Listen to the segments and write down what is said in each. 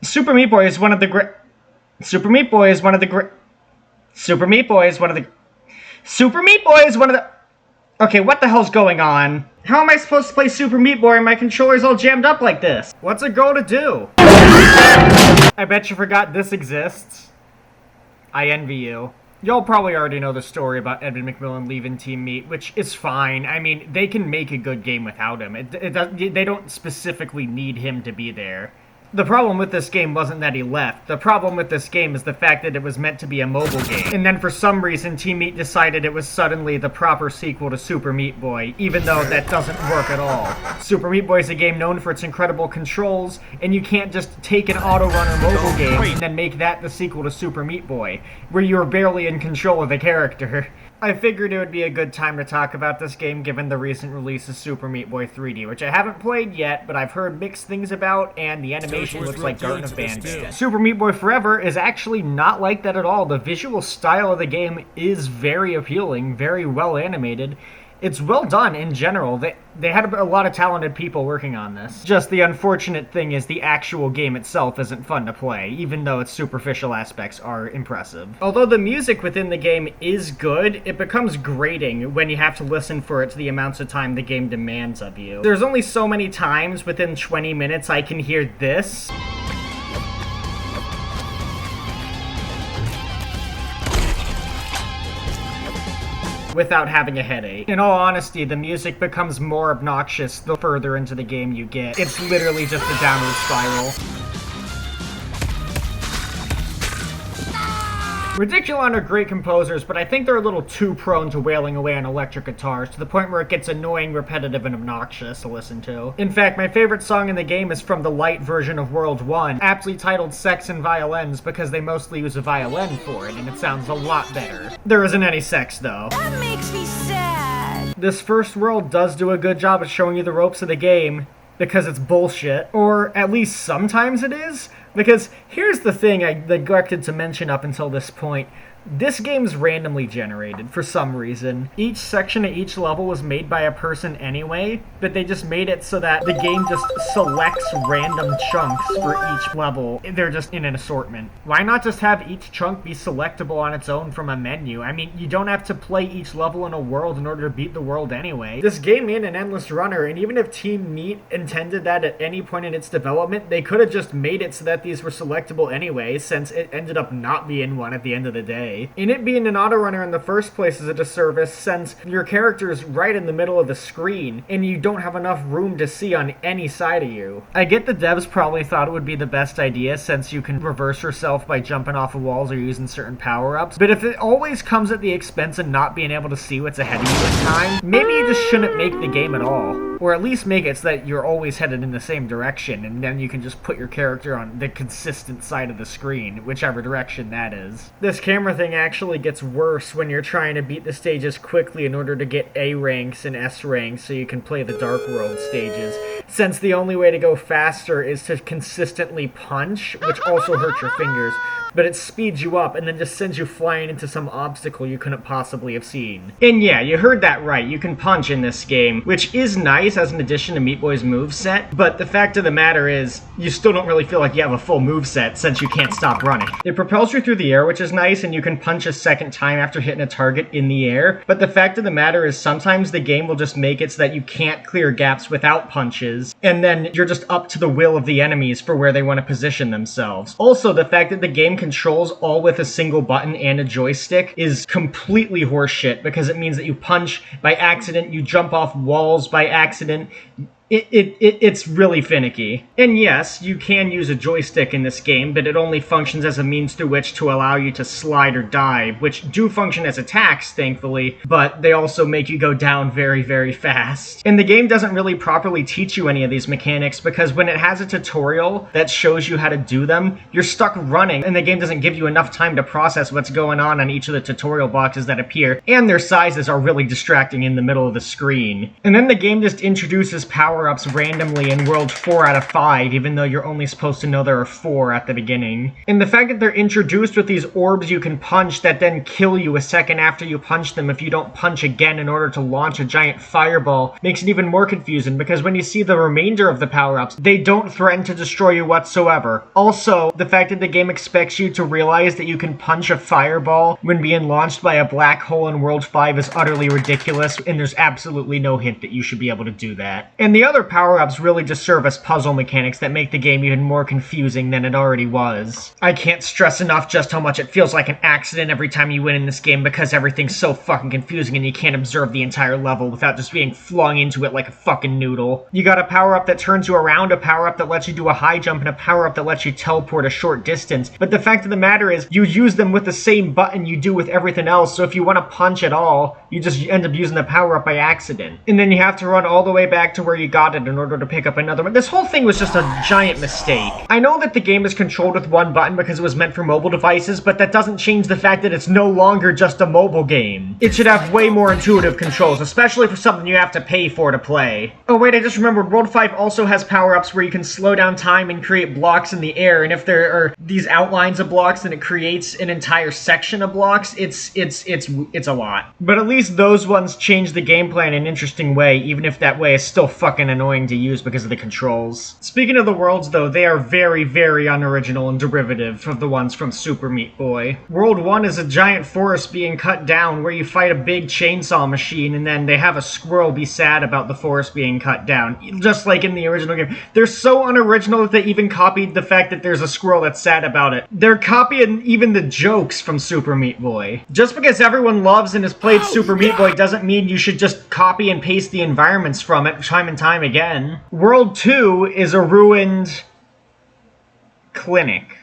Super Meat Boy is one of the great... Super Meat Boy is one of the great... Super Meat Boy is one of the... Super Meat Boy is one of the... Okay, what the hell's going on? How am I supposed to play Super Meat Boy and my controller's all jammed up like this? What's a girl to do? I bet you forgot this exists. I envy you. Y'all probably already know the story about Edmund McMillan leaving Team Meat, which is fine. I mean, they can make a good game without him. They don't specifically need him to be there. The problem with this game wasn't that he left. The problem with this game is the fact that it was meant to be a mobile game. And then for some reason, Team Meat decided it was suddenly the proper sequel to Super Meat Boy, even though that doesn't work at all. Super Meat Boy is a game known for its incredible controls, and you can't just take an auto-runner mobile game and then make that the sequel to Super Meat Boy, where you're barely in control of the character. I figured it would be a good time to talk about this game given the recent release of Super Meat Boy 3D, which I haven't played yet, but I've heard mixed things about, and the animation looks like Garten of Banban. Super Meat Boy Forever is actually not like that at all. The visual style of the game is very appealing, very well animated. It's well done in general. They had a lot of talented people working on this. Just the unfortunate thing is the actual game itself isn't fun to play, even though its superficial aspects are impressive. Although the music within the game is good, it becomes grating when you have to listen for it to the amounts of time the game demands of you. There's only so many times within 20 minutes I can hear this. Without having a headache. In all honesty, the music becomes more obnoxious the further into the game you get. It's literally just a downward spiral. Ridiculon are great composers, but I think they're a little too prone to wailing away on electric guitars, to the point where it gets annoying, repetitive, and obnoxious to listen to. In fact, my favorite song in the game is from the light version of World 1, aptly titled Sex and Violins, because they mostly use a violin for it, and it sounds a lot better. There isn't any sex, though. That makes me sad. This first world does do a good job of showing you the ropes of the game, because it's bullshit. Or at least sometimes it is. Because here's the thing I neglected to mention up until this point. This game's randomly generated for some reason. Each section of each level was made by a person anyway, but they just made it so that the game just selects random chunks for each level. They're just in an assortment. Why not just have each chunk be selectable on its own from a menu? I mean, you don't have to play each level in a world in order to beat the world anyway. This game ain't an endless runner, and even if Team Meat intended that at any point in its development, they could have just made it so that these were selectable anyway, since it ended up not being one at the end of the day. And it being an autorunner in the first place is a disservice, since your character is right in the middle of the screen, and you don't have enough room to see on any side of you. I get the devs probably thought it would be the best idea, since you can reverse yourself by jumping off of walls or using certain power-ups, but if it always comes at the expense of not being able to see what's ahead of you in time, maybe you just shouldn't make the game at all. Or at least make it so that you're always headed in the same direction, and then you can just put your character on the consistent side of the screen, whichever direction that is. This camera thing actually gets worse when you're trying to beat the stages quickly in order to get A ranks and S ranks so you can play the Dark World stages, since the only way to go faster is to consistently punch, which also hurts your fingers, but it speeds you up and then just sends you flying into some obstacle you couldn't possibly have seen. And yeah, you heard that right, you can punch in this game, which is nice as an addition to Meat Boy's moveset, but the fact of the matter is, you still don't really feel like you have a full moveset since you can't stop running. It propels you through the air, which is nice, and you can punch a second time after hitting a target in the air, but the fact of the matter is sometimes the game will just make it so that you can't clear gaps without punches, and then you're just up to the will of the enemies for where they want to position themselves. Also, the fact that the game controls all with a single button and a joystick is completely horseshit, because it means that you punch by accident, you jump off walls by accident. It's really finicky. And yes, you can use a joystick in this game, but it only functions as a means through which to allow you to slide or dive, which do function as attacks, thankfully, but they also make you go down very, very fast. And the game doesn't really properly teach you any of these mechanics, because when it has a tutorial that shows you how to do them, you're stuck running, and the game doesn't give you enough time to process what's going on each of the tutorial boxes that appear, and their sizes are really distracting in the middle of the screen. And then the game just introduces power power-ups randomly in World 4 out of 5, even though you're only supposed to know there are 4 at the beginning. And the fact that they're introduced with these orbs you can punch that then kill you a second after you punch them if you don't punch again in order to launch a giant fireball makes it even more confusing, because when you see the remainder of the power-ups, they don't threaten to destroy you whatsoever. Also, the fact that the game expects you to realize that you can punch a fireball when being launched by a black hole in World 5 is utterly ridiculous, and there's absolutely no hint that you should be able to do that. And the other power-ups really just serve as puzzle mechanics that make the game even more confusing than it already was. I can't stress enough just how much it feels like an accident every time you win in this game, because everything's so fucking confusing and you can't observe the entire level without just being flung into it like a fucking noodle. You got a power-up that turns you around, a power-up that lets you do a high jump, and a power-up that lets you teleport a short distance. But the fact of the matter is, you use them with the same button you do with everything else, so if you want to punch at all, you just end up using the power-up by accident. And then you have to run all the way back to where you got it in order to pick up another one. This whole thing was just a giant mistake. I know that the game is controlled with one button because it was meant for mobile devices, but that doesn't change the fact that it's no longer just a mobile game. It should have way more intuitive controls, especially for something you have to pay for to play. Oh wait, I just remembered, World 5 also has power-ups where you can slow down time and create blocks in the air, and if there are these outlines of blocks and it creates an entire section of blocks, it's a lot. But at least those ones change the gameplay in an interesting way, even if that way is still fucking annoying to use because of the controls. Speaking of the worlds though, they are very, very unoriginal and derivative of the ones from Super Meat Boy. World 1 is a giant forest being cut down where you fight a big chainsaw machine and then they have a squirrel be sad about the forest being cut down, just like in the original game. They're so unoriginal that they even copied the fact that there's a squirrel that's sad about it. They're copying even the jokes from Super Meat Boy. Just because everyone loves and has played Super Meat Boy doesn't mean you should just copy and paste the environments from it time and time again. World 2 is a ruined clinic.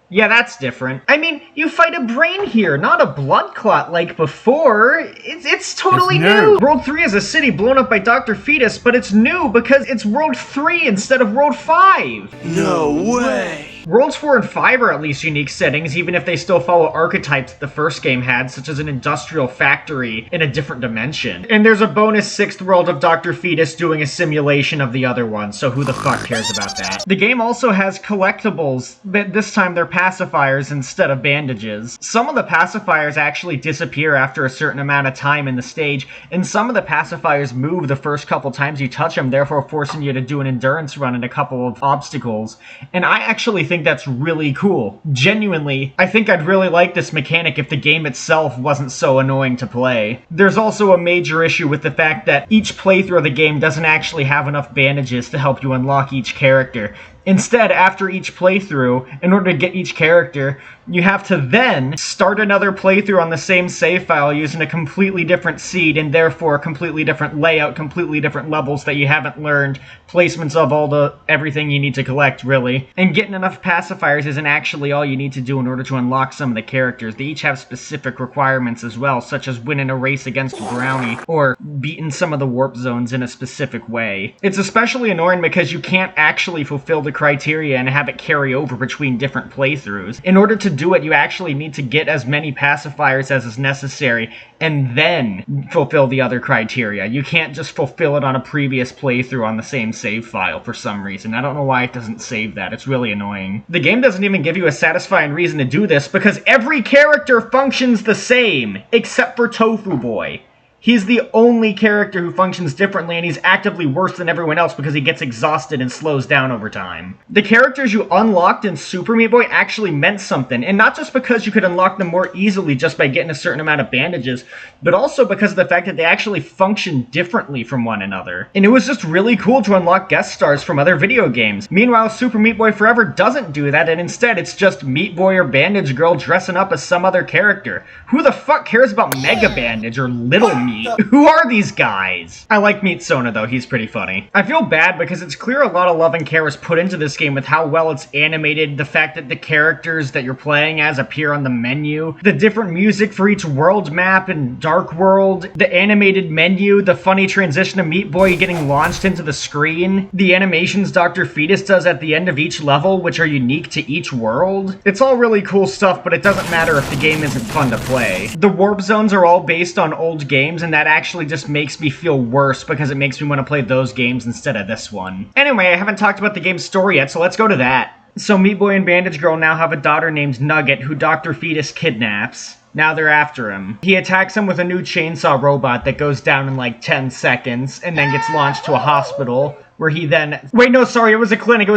Yeah, that's different. I mean, you fight a brain here, not a blood clot like before. It's totally new. World 3 is a city blown up by Dr. Fetus, but it's new because it's World 3 instead of World 5. No way! Worlds 4 and 5 are at least unique settings, even if they still follow archetypes that the first game had, such as an industrial factory in a different dimension. And there's a bonus 6th world of Dr. Fetus doing a simulation of the other one, so who the fuck cares about that? The game also has collectibles, but this time they're pacifiers instead of bandages. Some of the pacifiers actually disappear after a certain amount of time in the stage, and some of the pacifiers move the first couple times you touch them, therefore forcing you to do an endurance run in a couple of obstacles. And I actually think that's really cool. Genuinely, I think I'd really like this mechanic if the game itself wasn't so annoying to play. There's also a major issue with the fact that each playthrough of the game doesn't actually have enough bandages to help you unlock each character. Instead, after each playthrough, in order to get each character, you have to then start another playthrough on the same save file using a completely different seed and therefore a completely different layout, completely different levels that you haven't learned, placements of everything you need to collect, really. And getting enough pacifiers isn't actually all you need to do in order to unlock some of the characters. They each have specific requirements as well, such as winning a race against Brownie or beating some of the warp zones in a specific way. It's especially annoying because you can't actually fulfill the criteria and have it carry over between different playthroughs. In order to do it, you actually need to get as many pacifiers as is necessary and then fulfill the other criteria. You can't just fulfill it on a previous playthrough on the same save file for some reason. I don't know why it doesn't save that. It's really annoying. The game doesn't even give you a satisfying reason to do this because every character functions the same, except for Tofu Boy. He's the only character who functions differently, and he's actively worse than everyone else because he gets exhausted and slows down over time. The characters you unlocked in Super Meat Boy actually meant something, and not just because you could unlock them more easily just by getting a certain amount of bandages, but also because of the fact that they actually function differently from one another. And it was just really cool to unlock guest stars from other video games. Meanwhile, Super Meat Boy Forever doesn't do that, and instead it's just Meat Boy or Bandage Girl dressing up as some other character. Who the fuck cares about Mega Bandage or Little Meat? Who are these guys? I like Meat Sona though, he's pretty funny. I feel bad because it's clear a lot of love and care was put into this game with how well it's animated, the fact that the characters that you're playing as appear on the menu, the different music for each world map in Dark World, the animated menu, the funny transition of Meat Boy getting launched into the screen, the animations Dr. Fetus does at the end of each level, which are unique to each world. It's all really cool stuff, but it doesn't matter if the game isn't fun to play. The warp zones are all based on old games, games, and that actually just makes me feel worse because it makes me want to play those games instead of this one. Anyway, I haven't talked about the game's story yet, so let's go to that. So Meat Boy and Bandage Girl now have a daughter named Nugget, who Dr. Fetus kidnaps. Now they're after him. He attacks him with a new chainsaw robot that goes down in like 10 seconds, and then gets launched to a hospital, where he then... Wait, no, sorry, it was a clinic.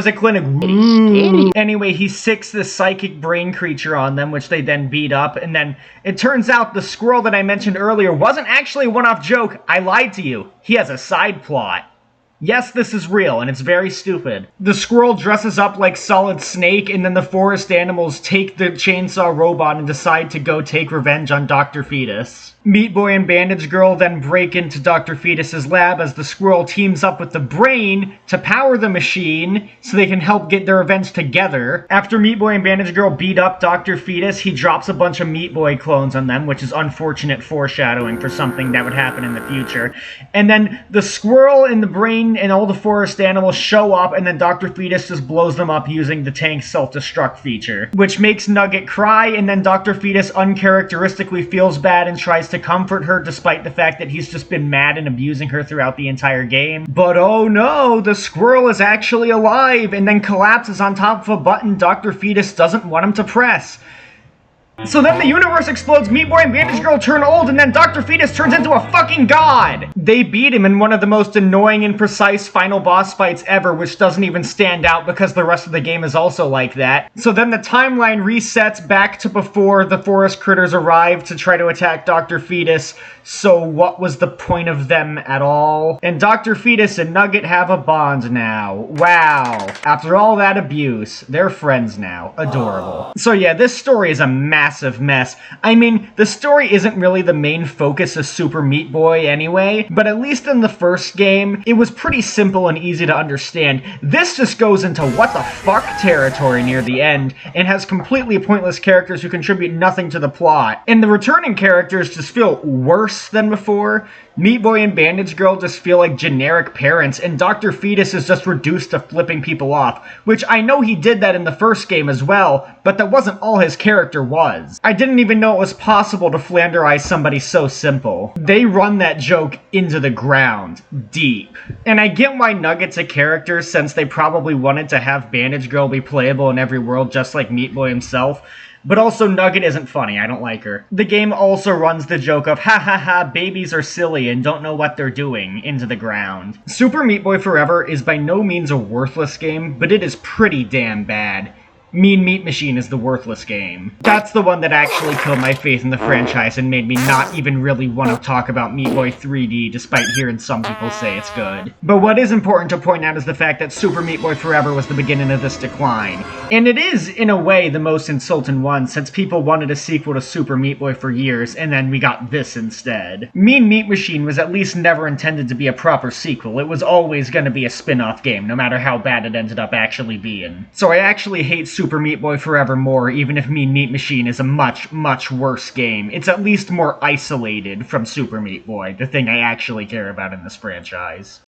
Anyway, he sicks this psychic brain creature on them, which they then beat up, and then it turns out the squirrel that I mentioned earlier wasn't actually a one-off joke. I lied to you. He has a side plot. Yes, this is real, and it's very stupid. The squirrel dresses up like Solid Snake, and then the forest animals take the chainsaw robot and decide to go take revenge on Dr. Fetus. Meat Boy and Bandage Girl then break into Dr. Fetus's lab as the squirrel teams up with the brain to power the machine so they can help get their revenge together. After Meat Boy and Bandage Girl beat up Dr. Fetus, he drops a bunch of Meat Boy clones on them, which is unfortunate foreshadowing for something that would happen in the future. And then the squirrel and the brain and all the forest animals show up, and then Dr. Fetus just blows them up using the tank's self-destruct feature, which makes Nugget cry, and then Dr. Fetus uncharacteristically feels bad and tries to comfort her despite the fact that he's just been mad and abusing her throughout the entire game. But oh no, the squirrel is actually alive and then collapses on top of a button Dr. Fetus doesn't want him to press. So then the universe explodes, Meat Boy and Bandage Girl turn old, and then Dr. Fetus turns into a fucking god! They beat him in one of the most annoying and precise final boss fights ever, which doesn't even stand out because the rest of the game is also like that. So then the timeline resets back to before the forest critters arrive to try to attack Dr. Fetus, so what was the point of them at all? And Dr. Fetus and Nugget have a bond now. Wow. After all that abuse, they're friends now. Adorable. So yeah, this story is a massive mess. I mean, the story isn't really the main focus of Super Meat Boy anyway, but at least in the first game, it was pretty simple and easy to understand. This just goes into what the fuck territory near the end, and has completely pointless characters who contribute nothing to the plot. And the returning characters just feel worse than before. Meat Boy and Bandage Girl just feel like generic parents, and Dr. Fetus is just reduced to flipping people off, which I know he did that in the first game as well, but that wasn't all his character was. I didn't even know it was possible to flanderize somebody so simple. They run that joke into the ground, deep. And I get why Nugget's a character, since they probably wanted to have Bandage Girl be playable in every world just like Meat Boy himself. But also, Nugget isn't funny, I don't like her. The game also runs the joke of, ha ha ha, babies are silly and don't know what they're doing, into the ground. Super Meat Boy Forever is by no means a worthless game, but it is pretty damn bad. Mean Meat Machine is the worthless game. That's the one that actually killed my faith in the franchise and made me not even really want to talk about Meat Boy 3D, despite hearing some people say it's good. But what is important to point out is the fact that Super Meat Boy Forever was the beginning of this decline. And it is, in a way, the most insulting one, since people wanted a sequel to Super Meat Boy for years, and then we got this instead. Mean Meat Machine was at least never intended to be a proper sequel. It was always going to be a spin-off game, no matter how bad it ended up actually being. So I actually hate Super Meat Boy Forever more, even if Mean Meat Machine is a much, much worse game. It's at least more isolated from Super Meat Boy, the thing I actually care about in this franchise.